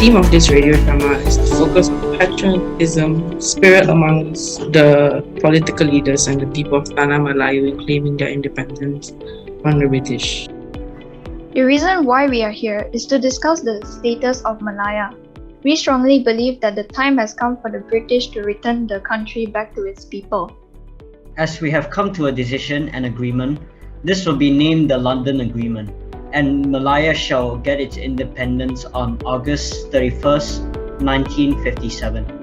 theme of this radio drama is to focus on patriotism, spirit amongst the political leaders and the people of Tanah Melayu in claiming their independence from the British. The reason why we are here is to discuss the status of Malaya. We strongly believe that the time has come for the British to return the country back to its people. As we have come to a decision and agreement, this will be named the London Agreement, and Malaya shall get its independence on August 31st, 1957.